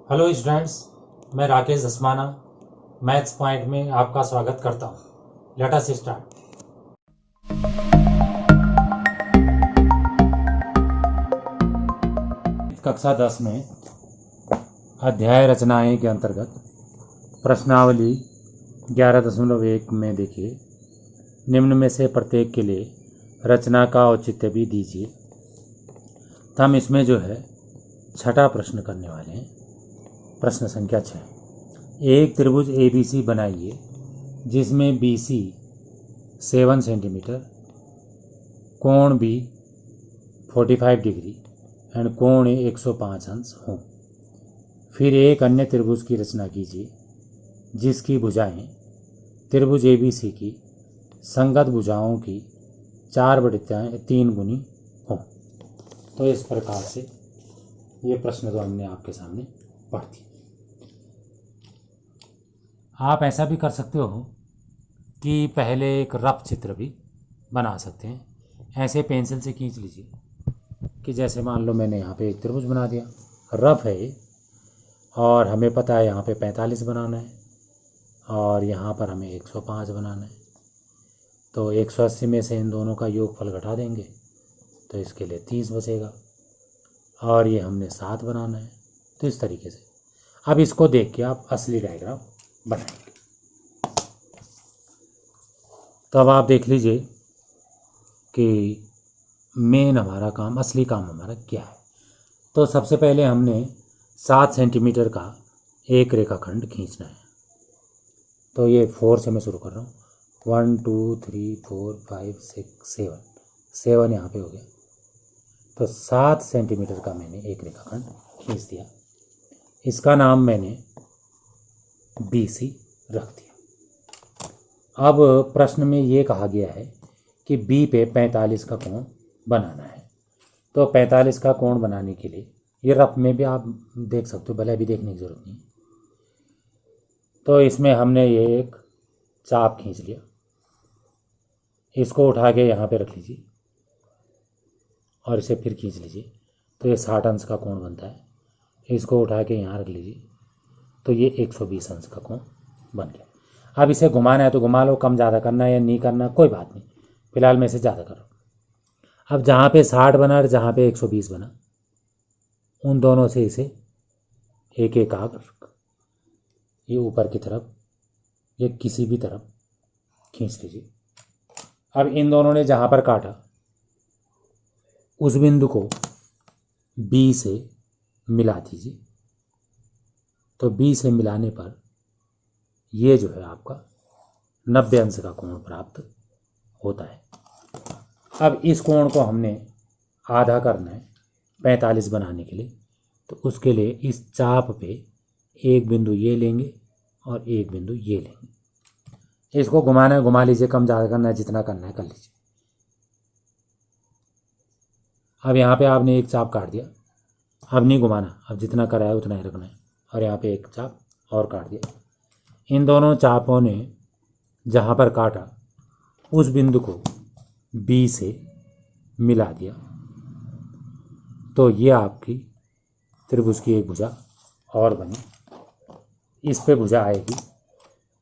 Hello students, मैं Rakesh Dhasmana maths point में आपका स्वागत करता हूँ। Let us start. कक्षा 10 में अध्याय रचनाएं के अंतर्गत प्रश्नावली 11.1 में देखिए, निम्न में से प्रत्येक के लिए रचना का औचित्य भी दीजिए। तो हम इसमें जो है छठा प्रश्न करने वाले हैं। प्रश्न संख्या 6। एक त्रिभुज ABC बनाइए जिसमें BC 7 सेंटीमीटर, कोण B 45 डिग्री एंड कोण A 105 अंश हों। फिर एक अन्य त्रिभुज की रचना कीजिए जिसकी भुजाएं त्रिभुज ABC की संगत भुजाओं की 4/3 गुनी हों। तो इस प्रकार से ये प्रश्न तो हमने आपके सामने पढ़ दिया। आप ऐसा भी कर सकते हो कि पहले एक रफ चित्र भी बना सकते हैं। ऐसे पेंसिल से खींच लीजिए कि जैसे मान लो मैंने यहाँ पे एक त्रिभुज बना दिया, रफ है ये, और हमें पता है यहाँ पे 45 बनाना है और यहाँ पर हमें 105 बनाना है। तो 180 में से इन दोनों का योगफल घटा देंगे तो इसके लिए 30 बचेगा, और ये हमने 7 बनाना है। तो इस तरीके से अब इसको देख के आप असली डायग्राम बनाएंगे। तो अब आप देख लीजिए कि मेन हमारा काम, असली काम हमारा क्या है। तो सबसे पहले हमने 7 सेंटीमीटर का एक रेखाखंड खींचना है। तो ये 4 से मैं शुरू कर रहा हूँ। 1 2 3 4 5 6 7 यहाँ पे हो गया। तो 7 सेंटीमीटर का मैंने एक रेखाखंड खींच दिया। इसका नाम मैंने BC रख दिया। अब प्रश्न में ये कहा गया है कि B पे 45 का कोण बनाना है। तो 45 का कोण बनाने के लिए ये रफ में भी आप देख सकते हो, भले अभी देखने की ज़रूरत नहीं। तो इसमें हमने ये एक चाप खींच लिया, इसको उठा के यहाँ पे रख लीजिए और इसे फिर खींच लीजिए। तो ये 60 अंश का कोण बनता है। इसको उठा के यहाँ रख लीजिए तो ये 120 अंश का कोण बन गया। अब इसे घुमाना है तो घुमा लो, कम ज़्यादा करना है या नहीं करना कोई बात नहीं, फिलहाल मैं इसे ज़्यादा कर रहा हूँ। अब जहाँ पे 60 बना और जहाँ पे 120 बना, उन दोनों से इसे एक एक आग ये ऊपर की तरफ ये किसी भी तरफ खींच लीजिए। अब इन दोनों ने जहाँ पर काटा उस बिंदु को B से मिला दीजिए। तो B से मिलाने पर ये जो है आपका 90 अंश का कोण प्राप्त होता है। अब इस कोण को हमने आधा करना है 45 बनाने के लिए। तो उसके लिए इस चाप पे एक बिंदु ये लेंगे और एक बिंदु ये लेंगे। इसको घुमाना है घुमा लीजिए, कम ज़्यादा करना है जितना करना है कर लीजिए। अब यहाँ पे आपने एक चाप काट दिया, अब नहीं घुमाना, अब जितना कराया उतना ही रखना है। और यहाँ पे एक चाप और काट दिया। इन दोनों चापों ने जहाँ पर काटा उस बिंदु को B से मिला दिया। तो ये आपकी त्रिभुज की एक भुजा और बनी, इस पे भुजा आएगी।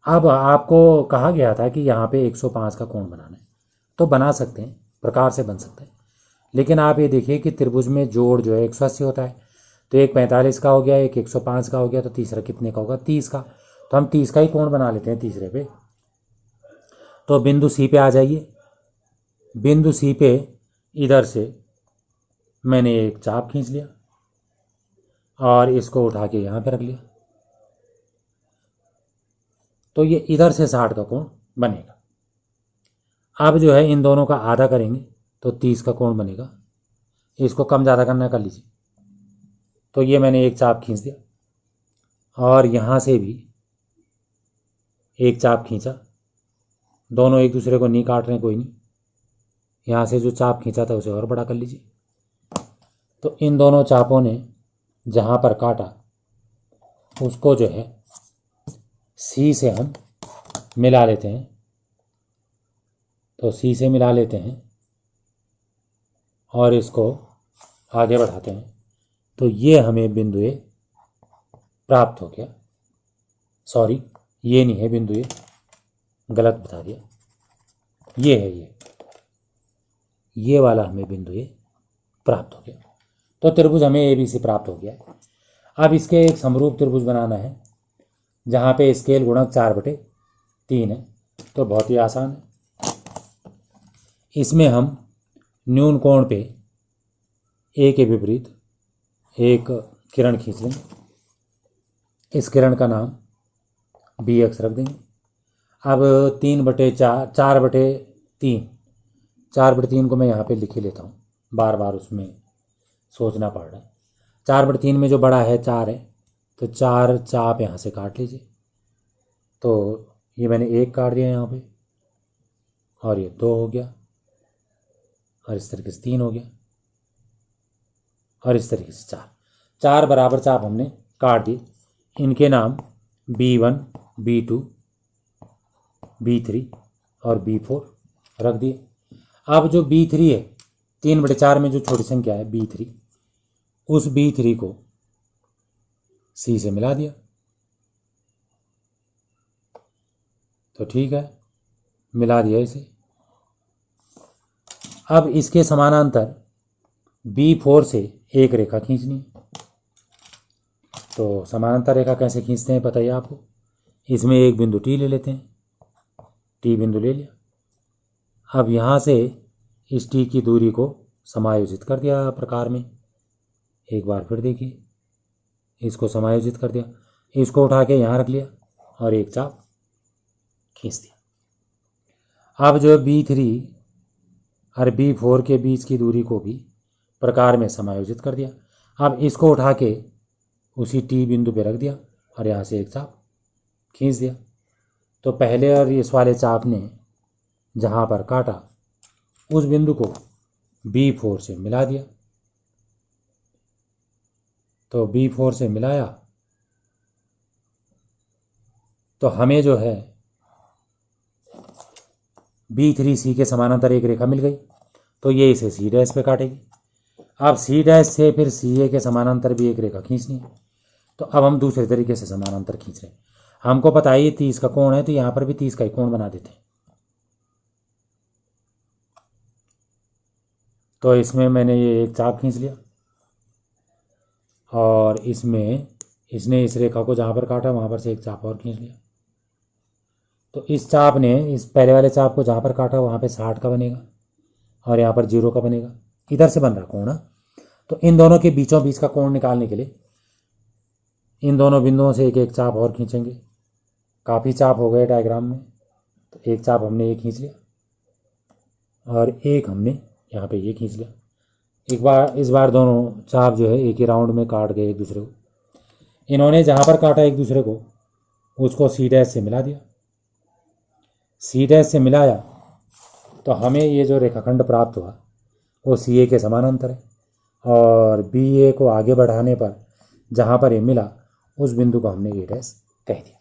अब आपको कहा गया था कि यहाँ पे 105 का कोण बनाना है, तो बना सकते हैं, प्रकार से बन सकते हैं। लेकिन आप ये देखिए कि त्रिभुज में जोड़ जो है 180 होता है। तो एक 45 का हो गया, एक 105 का हो गया, तो तीसरा कितने का होगा? 30 का। तो हम 30 का ही कोण बना लेते हैं तीसरे पे। तो बिंदु C पे आ जाइए। बिंदु C पे इधर से मैंने एक चाप खींच लिया और इसको उठा के यहाँ पे रख लिया। तो ये इधर से 60 का कोण बनेगा। अब जो है इन दोनों का आधा करेंगे तो 30 का कोण बनेगा। इसको कम ज़्यादा करना कर लीजिए। तो ये मैंने एक चाप खींच दिया और यहाँ से भी एक चाप खींचा। दोनों एक दूसरे को नहीं काट रहे, कोई नहीं। यहाँ से जो चाप खींचा था उसे और बड़ा कर लीजिए। तो इन दोनों चापों ने जहाँ पर काटा उसको जो है C से हम मिला लेते हैं। तो C से मिला लेते हैं और इसको आगे बढ़ाते हैं। तो ये हमें बिंदु A प्राप्त हो गया। सॉरी, ये नहीं है बिंदु, ये गलत बता दिया, ये है, ये वाला हमें बिंदु ये प्राप्त हो गया। तो त्रिभुज हमें ABC प्राप्त हो गया। अब इसके एक समरूप त्रिभुज बनाना है जहाँ पे स्केल गुणक 4/3 है। तो बहुत ही आसान है। इसमें हम न्यून कोण पे A के विपरीत एक किरण खींच लेंगे। इस किरण का नाम BX रख देंगे। अब 3/4 4/3 को मैं यहाँ पे लिख ही लेता हूँ, बार बार उसमें सोचना पड़ रहा है। 4/3 में जो बड़ा है 4 है, तो 4 चाप यहाँ से काट लीजिए। तो ये मैंने 1 काट दिया यहाँ पे, और ये 2 हो गया, और इस तरीके से 3 हो गया, और इस तरीके से 4 बराबर चाप हमने काट दिए। इनके नाम B1, B2, B3 और B4 रख दिए। अब जो B3 है, 3/4 में जो छोटी संख्या है B3, उस B3 को C से मिला दिया। तो ठीक है, मिला दिया इसे। अब इसके समानांतर B4 से एक रेखा खींचनी है। तो समानांतर रेखा कैसे खींचते हैं बताइए आपको। इसमें एक बिंदु T ले लेते हैं, T बिंदु ले लिया। अब यहाँ से इस T की दूरी को समायोजित कर दिया प्रकार में। एक बार फिर देखिए, इसको समायोजित कर दिया, इसको उठा के यहाँ रख लिया और एक चाप खींच दिया। अब जो B3 और B4 के बीच की दूरी को भी प्रकार में समायोजित कर दिया। अब इसको उठा के उसी T बिंदु पे रख दिया और यहाँ से एक चाप खींच दिया। तो पहले और इस वाले चाप ने जहाँ पर काटा उस बिंदु को B4 से मिला दिया। तो B4 से मिलाया तो हमें जो है B3C के समानांतर एक रेखा मिल गई। तो ये इसे C' पे काटेगी। अब C' से फिर CA के समानांतर भी एक रेखा खींचनी है। तो अब हम दूसरे तरीके से समानांतर खींच रहे हैं। हमको पता है ये 30 का कोण है, तो यहाँ पर भी 30 का ही कोण बना देते हैं। तो इसमें मैंने ये एक चाप खींच लिया, और इसमें इसने इस रेखा को जहाँ पर काटा वहाँ पर से एक चाप और खींच लिया। तो इस चाप ने इस पहले वाले चाप को जहाँ पर काटा वहाँ पे 60 का बनेगा, और यहाँ पर 0 का बनेगा। इधर से बन रहा कोण। तो इन दोनों के बीचों बीच का कोण निकालने के लिए इन दोनों बिंदुओं से एक एक चाप और खींचेंगे। काफ़ी चाप हो गए डायग्राम में। तो एक चाप हमने ये खींच लिया, और एक हमने यहाँ पे ये खींच लिया। इस बार दोनों चाप जो है एक ही राउंड में काट गए एक दूसरे को। इन्होंने जहाँ पर काटा एक दूसरे को उसको C' से मिला दिया। C' से मिलाया तो हमें ये जो रेखाखंड प्राप्त हुआ वो CA के समानांतर है, और BA को आगे बढ़ाने पर जहाँ पर ये मिला उस बिंदु को हमने A' कह दिया।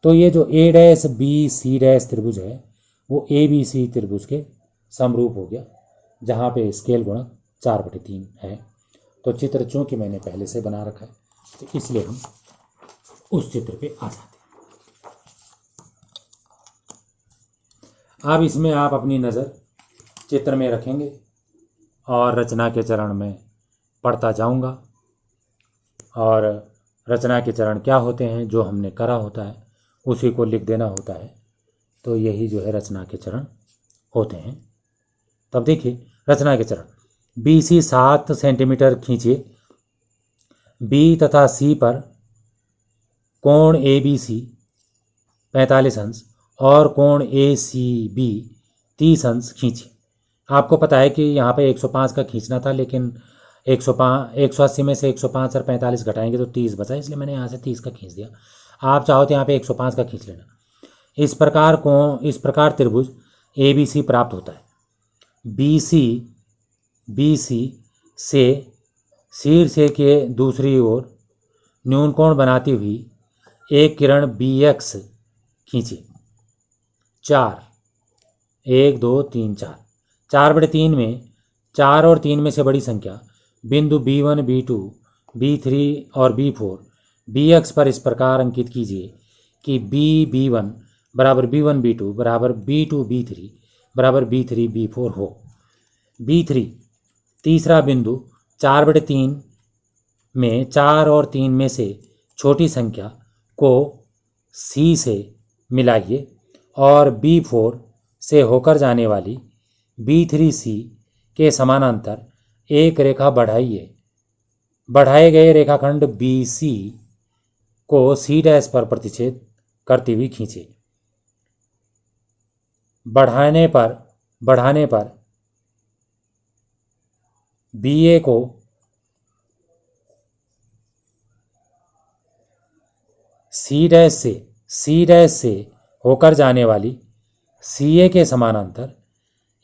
तो ये जो A'BC' त्रिभुज है वो ABC त्रिभुज के समरूप हो गया, जहाँ पे स्केल गुणक 4/3 है। तो चित्र चूंकि मैंने पहले से बना रखा है तो इसलिए हम उस चित्र पे आ जाते हैं। अब इसमें आप अपनी नज़र चित्र में रखेंगे और रचना के चरण में पढ़ता जाऊंगा, और रचना के चरण क्या होते हैं, जो हमने करा होता है उसी को लिख देना होता है। तो यही जो है रचना के चरण होते हैं। तब देखिए रचना के चरण। BC 7 सेंटीमीटर खींचिए। B तथा C पर कोण ABC 45 अंश और कोण ACB 30 अंश खींचिए। आपको पता है कि यहाँ पे 105 का खींचना था, लेकिन 180 में से 105 और 45 घटाएंगे तो 30 बचा, इसलिए मैंने यहाँ से 30 का खींच दिया। आप चाहो तो यहाँ पे 105 का खींच लेना। इस प्रकार त्रिभुज ABC प्राप्त होता है। BC से शीर्ष के दूसरी ओर न्यून कोण बनाती हुई एक किरण BX खींची। 4 1 2 3 4 4/3 में 4 और 3 में से बड़ी संख्या बिंदु B1 B2 B3 और B4 बी अक्ष पर इस प्रकार अंकित कीजिए कि B1 बराबर B1 B2 बराबर B2 B3 बराबर B3 B4 हो। B3 तीसरा बिंदु 4/3 में 4 और 3 में से छोटी संख्या को C से मिलाइए और B4 से होकर जाने वाली B3C के समानांतर एक रेखा बढ़ाइए। बढ़ाए गए रेखाखंड BC को C' पर प्रतिच्छेद करती हुई खींचे। बढ़ाने पर BA को C' से होकर जाने वाली CA के समानांतर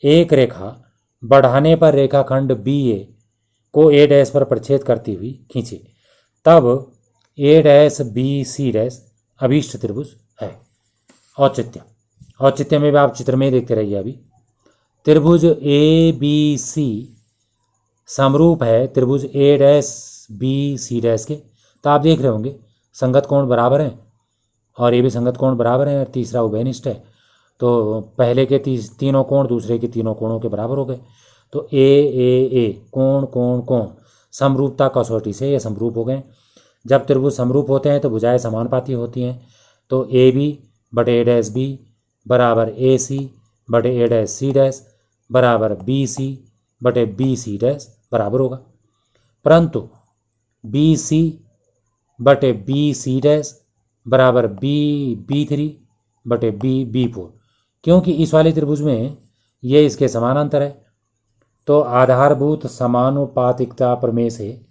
एक रेखा बढ़ाने पर रेखाखंड BA को A' पर प्रतिच्छेद करती हुई खींचे। तब A'BC' अभीष्ट त्रिभुज है। औचित्य में भी आप चित्र में देखते रहिए। अभी त्रिभुज ABC समरूप है त्रिभुज A'BC' के। तो आप देख रहे होंगे संगत कोण बराबर हैं और ये भी संगत कोण बराबर हैं और तीसरा उभयनिष्ठ है। तो पहले के तीनों कोण दूसरे के तीनों कोणों के बराबर हो गए। तो ए कोण कोण कोण समरूपता कसौटी से ये समरूप हो गए। जब त्रिभुज समरूप होते हैं तो भुजाएं समानुपाती होती हैं। तो AB बटे A'B बराबर AC बटे A'C' बराबर BC बटे BC' बराबर होगा। परंतु BC बटे BC' बराबर B3 बटे B4, क्योंकि इस वाले त्रिभुज में ये इसके समानांतर है। तो आधारभूत समानुपातिकता प्रमेय से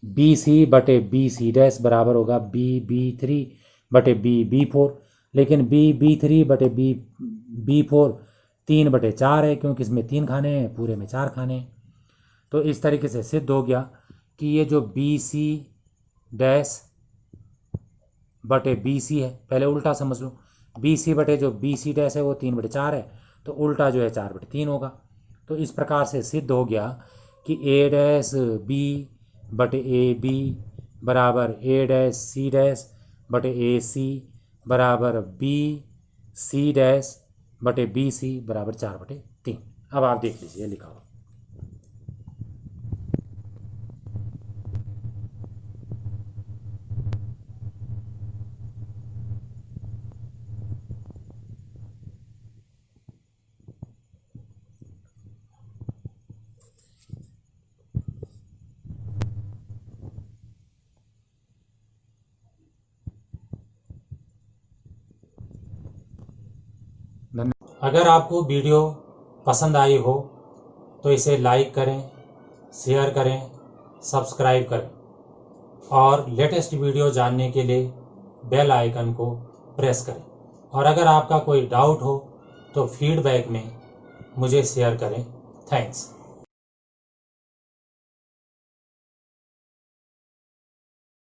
BC बटे BC' बराबर होगा B3 बटे B4, लेकिन B3 बटे B4 3/4 है, क्योंकि इसमें 3 खाने हैं, पूरे में 4 खाने हैं। तो इस तरीके से सिद्ध हो गया कि ये जो BC' बटे BC है, पहले उल्टा समझ लो, BC बटे जो BC' है वो 3/4 है, तो उल्टा जो है 4/3 होगा। तो इस प्रकार से सिद्ध हो गया कि A'B बटे AB बराबर A'(C' बटे AC बराबर BC' बटे BC बराबर 4/3। अब आप देख लीजिए लिखा हुआ। अगर आपको वीडियो पसंद आई हो तो इसे लाइक करें, शेयर करें, सब्सक्राइब करें और लेटेस्ट वीडियो जानने के लिए बेल आइकन को प्रेस करें। और अगर आपका कोई डाउट हो तो फीडबैक में मुझे शेयर करें। थैंक्स।